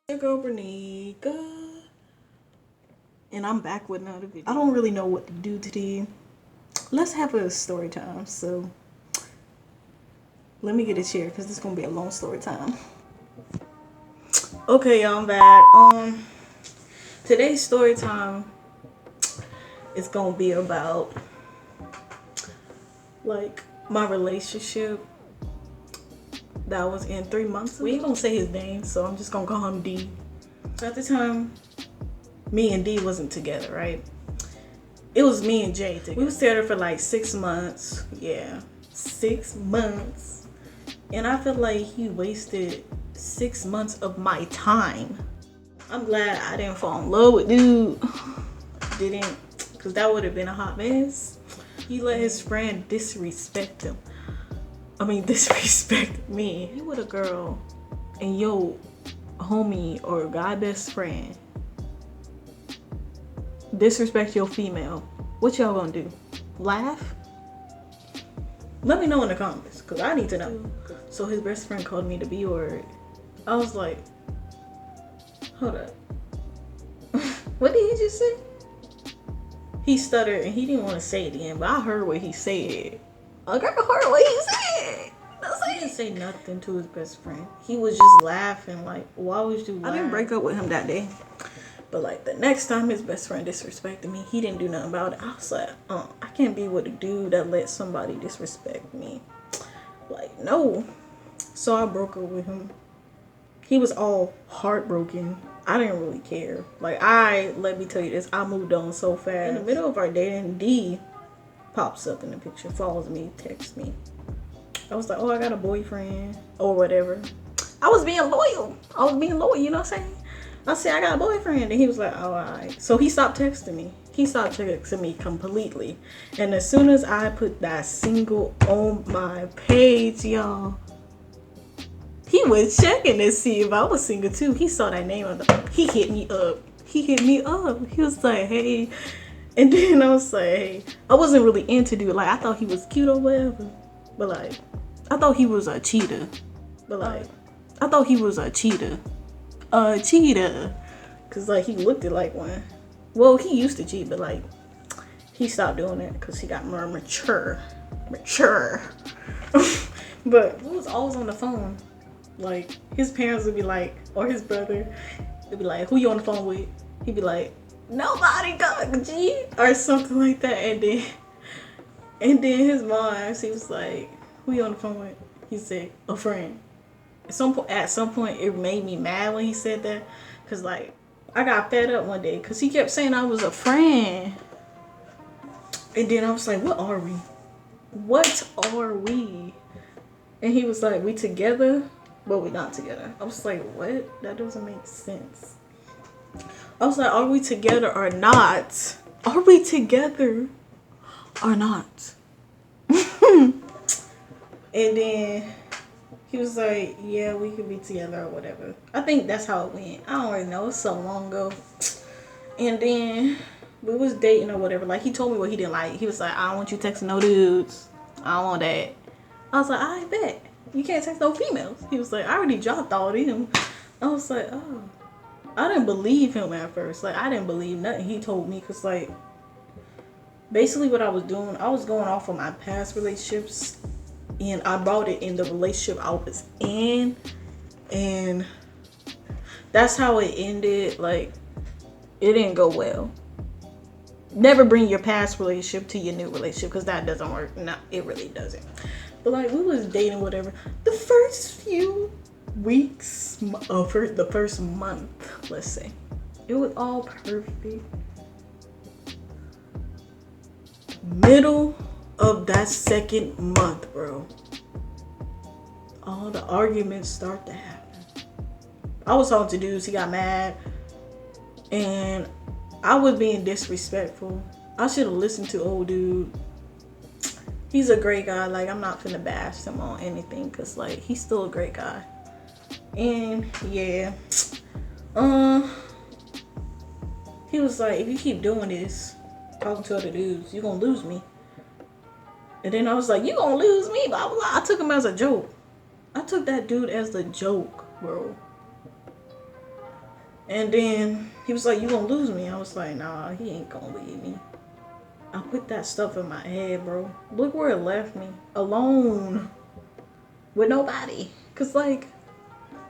Your girl Bernica, and I'm back with another video. I don't really know what to do today. Let's have a story time. So let me get a chair because this is gonna be a long story time. Okay, y'all, I'm back. Today's story time is gonna be about like my relationship that I was in 3 months ago. We ain't gonna say his name, so I'm just gonna call him D. At the time, me and D wasn't together, right? It was me and Jay together. We was together for like 6 months. Yeah, 6 months. And I feel like he wasted 6 months of my time. I'm glad I didn't fall in love with dude. Didn't, because that would have been a hot mess. He let his friend disrespect him. Disrespect me. You with a girl and your homie or guy best friend disrespect your female, what y'all gonna do? Laugh? Let me know in the comments, because I need to know. So his best friend called me the B word. I was like, hold up. What did he just say? He stuttered and he didn't want to say it again, but I heard what he said. I heard what he said. He didn't say nothing to his best friend. He was just laughing. Like, why would you laugh? I didn't break up with him that day. But like the next time his best friend disrespected me, he didn't do nothing about it. I was like, I can't be with a dude that let somebody disrespect me. Like, no. So I broke up with him. He was all heartbroken. I didn't really care. Like, let me tell you this, I moved on so fast. In the middle of our dating, D pops up in the picture, follows me, texts me. I was like, oh, I got a boyfriend or whatever. I was being loyal, you know what I'm saying? I said, I got a boyfriend. And he was like, oh, all right. So he stopped texting me. He stopped texting me completely. And as soon as I put that single on my page, y'all, he was checking to see if I was single too. He saw that name on he hit me up. He was like, hey. And then I was like, hey. I wasn't really into dude. Like, I thought he was cute or whatever. But like, I thought he was a cheater. A cheater. Cause like he looked it like one. Well, he used to cheat, but like he stopped doing it because he got more mature. But we was always on the phone. Like his parents would be like, or his brother, they'd be like, who you on the phone with? He'd be like, nobody, dog, G, or something like that. And then his mom, she was like, who you on the phone with? He said, a friend. At some point, it made me mad when he said that. Because, like, I got fed up one day. Because he kept saying I was a friend. And then I was like, what are we? And he was like, we together, but we not together. I was like, what? That doesn't make sense. I was like, are we together or not? Are we together or not? And then he was like, yeah, we could be together or whatever. I think that's how it went. I don't really know. It's so long ago. And then we was dating or whatever. Like, he told me what he didn't like. He was like, I don't want you texting no dudes. I don't want that. I was like, I bet. You can't text no females. He was like, I already dropped all of them. I was like, oh. I didn't believe him at first. Like, I didn't believe nothing he told me. Because, like, basically what I was doing, I was going off of my past relationships. And I brought it in the relationship I was in. And that's how it ended. Like, it didn't go well. Never bring your past relationship to your new relationship. Because that doesn't work. No, it really doesn't. But, like, we was dating, whatever. The first few weeks, the first month, let's say, it was all perfect. Middle of that second month, bro, all the arguments start to happen. I was talking to dudes, he got mad, and I was being disrespectful. I should have listened to old dude. He's a great guy. Like, I'm not finna bash him on anything, because like, he's still a great guy. And yeah, he was like, if you keep doing this, talking to other dudes, you're gonna lose me. And then I was like, you gonna lose me, blah, blah, blah. I took him as a joke. I took that dude as a joke, bro. And then he was like, you gonna lose me. I was like, nah, he ain't gonna leave me. I put that stuff in my head, bro. Look where it left me. Alone. With nobody. Cause like,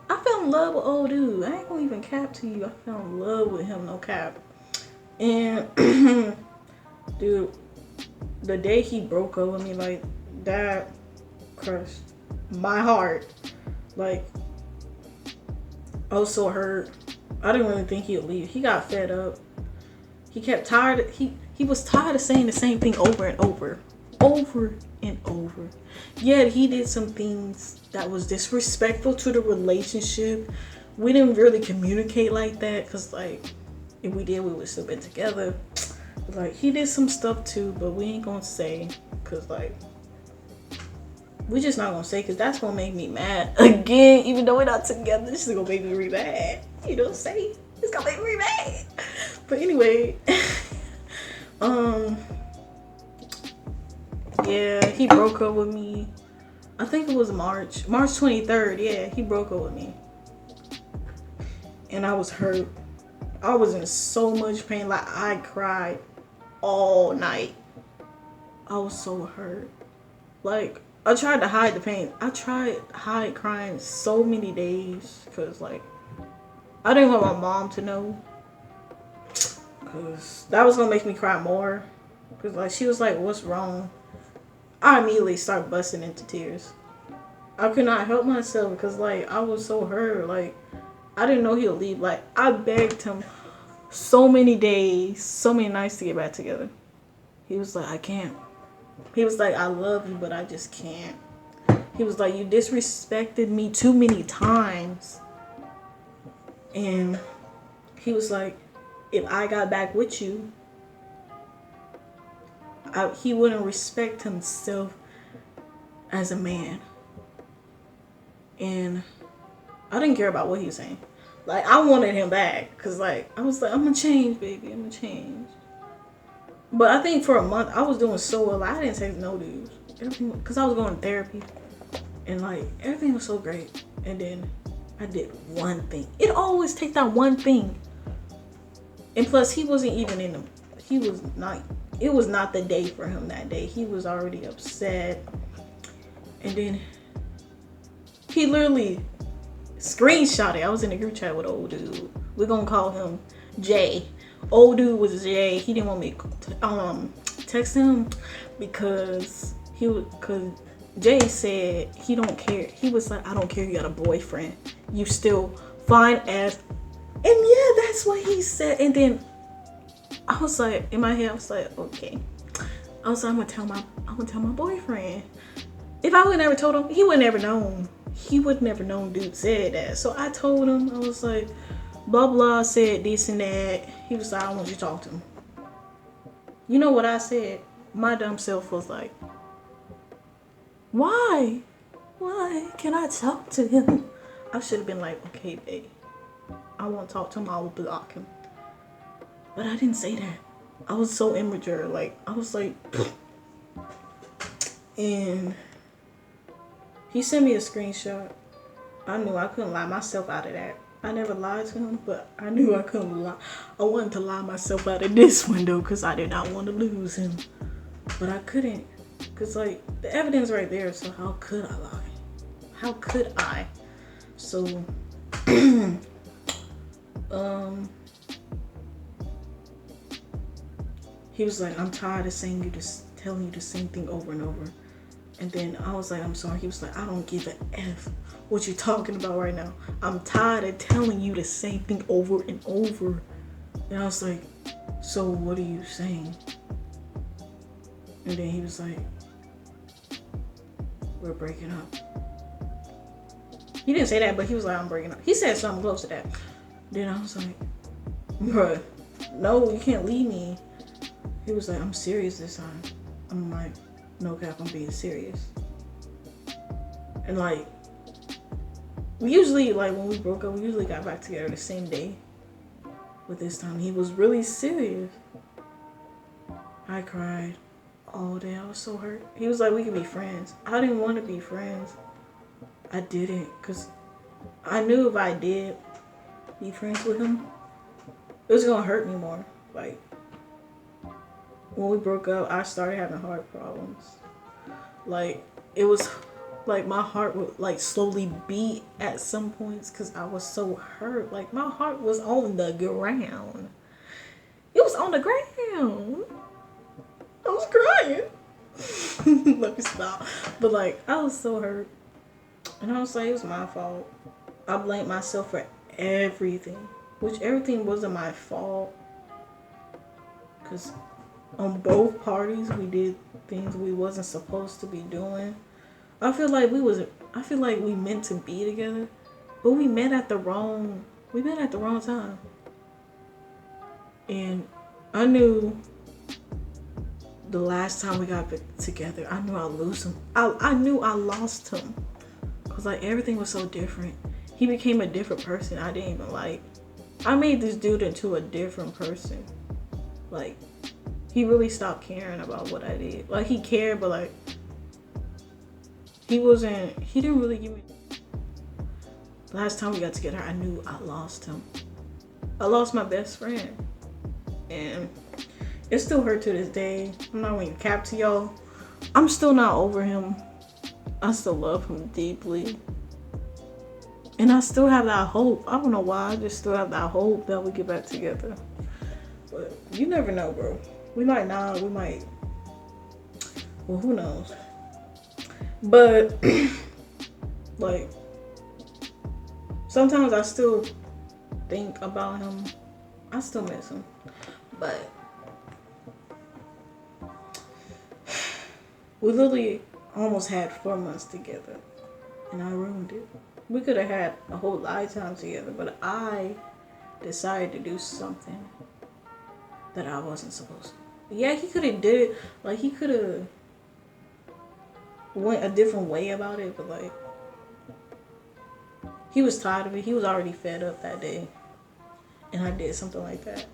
I fell in love with old dude. I ain't gonna even cap to you. I fell in love with him, no cap. And dude, the day he broke up with me, like, that crushed my heart. Like, I was so hurt. I didn't really think he'd leave. He got fed up. He kept tired. He was tired of saying the same thing over and over. Over and over. Yeah, he did some things that was disrespectful to the relationship. We didn't really communicate like that. Because, like, if we did, we would still been together. But, like, he did some stuff too. But we ain't going to say. Because, like, we just not going to say. Because that's going to make me mad. Again, even though we're not together. This is going to make me really mad. You know what I'm saying? It's going to make me mad. But anyway. Yeah, he broke up with me. I think it was March 23rd. Yeah, he broke up with me. And I was hurt. I was in so much pain. Like, I cried all night. I was so hurt. Like, I tried to hide the pain. I tried to hide crying so many days. Because, like, I didn't want my mom to know. Because that was going to make me cry more. Because, like, she was like, what's wrong? I immediately started busting into tears. I could not help myself because, like, I was so hurt. Like, I didn't know he'll leave. Like, I begged him so many days, so many nights to get back together. He was like, I can't. He was like, I love you, but I just can't. He was like, you disrespected me too many times. And he was like, if I got back with you, he wouldn't respect himself as a man. And I didn't care about what he was saying. Like, I wanted him back. Because, like, I was like, I'm going to change, baby. I'm going to change. But I think for a month, I was doing so well. I didn't say no dudes. Because I was going to therapy. And, like, everything was so great. And then I did one thing. It always takes that one thing. And plus, he wasn't even in the... He was not... It was not the day for him that day. He was already upset. And then he literally screenshot it. I was in a group chat with old dude. We're going to call him Jay. Old dude was Jay. He didn't want me to text him because Jay said he don't care. He was like, I don't care you got a boyfriend. You still fine as... And yeah, that's what he said. And then I was like, in my head, I was like, okay. I was like, I'm gonna tell my boyfriend. If I would never told him, he would never known. He would never known dude said that. So I told him, I was like, blah blah said this and that. He was like, I want you to talk to him. You know what I said? My dumb self was like, why? Why can I talk to him? I should have been like, okay, babe, I won't talk to him. I will block him. But I didn't say that. I was so immature. Like, I was like... And he sent me a screenshot. I knew I couldn't lie myself out of that. I never lied to him, but I knew I couldn't lie. I wanted to lie myself out of this window because I did not want to lose him. But I couldn't. Because, like, the evidence right there, so how could I lie? How could I? So, he was like, I'm tired of telling you the same thing over and over. And then I was like, I'm sorry. He was like, I don't give a F what you're talking about right now. I'm tired of telling you the same thing over and over. And I was like, so what are you saying? And then he was like, we're breaking up. He didn't say that, but he was like, I'm breaking up. He said something close to that. Then I was like, bruh, no, you can't leave me. He was like, I'm serious this time. I'm like, no cap, I'm being serious. And like, we usually, like when we broke up, we usually got back together the same day. But this time he was really serious. I cried Oh, damn, I was so hurt. He was like, we could be friends. I didn't want to be friends. I didn't, because I knew if I did be friends with him, it was going to hurt me more. Like, when we broke up, I started having heart problems. Like, it was like my heart would like slowly beat at some points because I was so hurt. Like, my heart was on the ground. It was on the ground. I was crying. Let me stop. But like, I was so hurt. And I was like, it was my fault. I blamed myself for everything. Which everything wasn't my fault. Because on both parties, we did things we wasn't supposed to be doing. I feel like we meant to be together. But we met at the wrong time. And I knew the last time we got together, I knew I'd lose him. I knew I lost him. Because like everything was so different. He became a different person I didn't even like. I made this dude into a different person. Like, he really stopped caring about what I did. Like, he cared, but like, he didn't really give me. Last time we got together, I knew I lost him. I lost my best friend. And it still hurt to this day. I'm not going to cap to y'all. I'm still not over him. I still love him deeply. And I still have that hope. I don't know why. I just still have that hope that we get back together. But you never know, bro. We might not. We might. Well, who knows? But, like, sometimes I still think about him. I still miss him. But we literally almost had 4 months together. And I ruined it. We could have had a whole lifetime together. But I decided to do something that I wasn't supposed to. Yeah, he could have did it. Like, he could have went a different way about it. But, like, he was tired of it. He was already fed up that day. And I did something like that.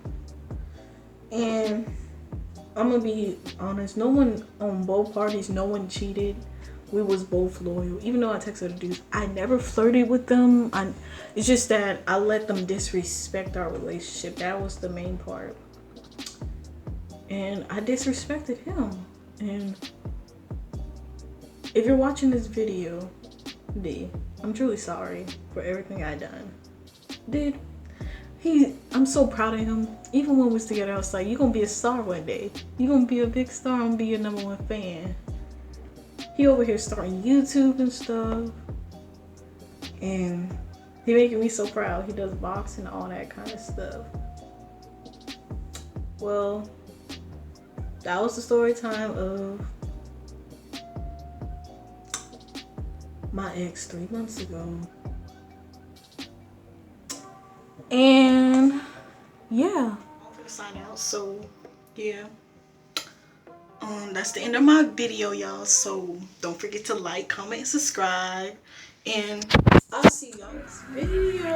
And I'm going to be honest. No one on both parties, no one cheated. We was both loyal. Even though I texted the dudes, I never flirted with them. It's just that I let them disrespect our relationship. That was the main part. And I disrespected him. And if you're watching this video, D, I'm truly sorry for everything I done. Dude, I'm so proud of him. Even when we was together, I was like, you're gonna be a star one day. You're gonna be a big star. I'm gonna be your #1 fan. He over here starting YouTube and stuff. And he making me so proud. He does boxing and all that kind of stuff. Well, that was the story time of my ex 3 months ago. And yeah, I'm gonna sign out. So yeah, that's the end of my video, y'all. So don't forget to like, comment, and subscribe, and I'll see y'all next video.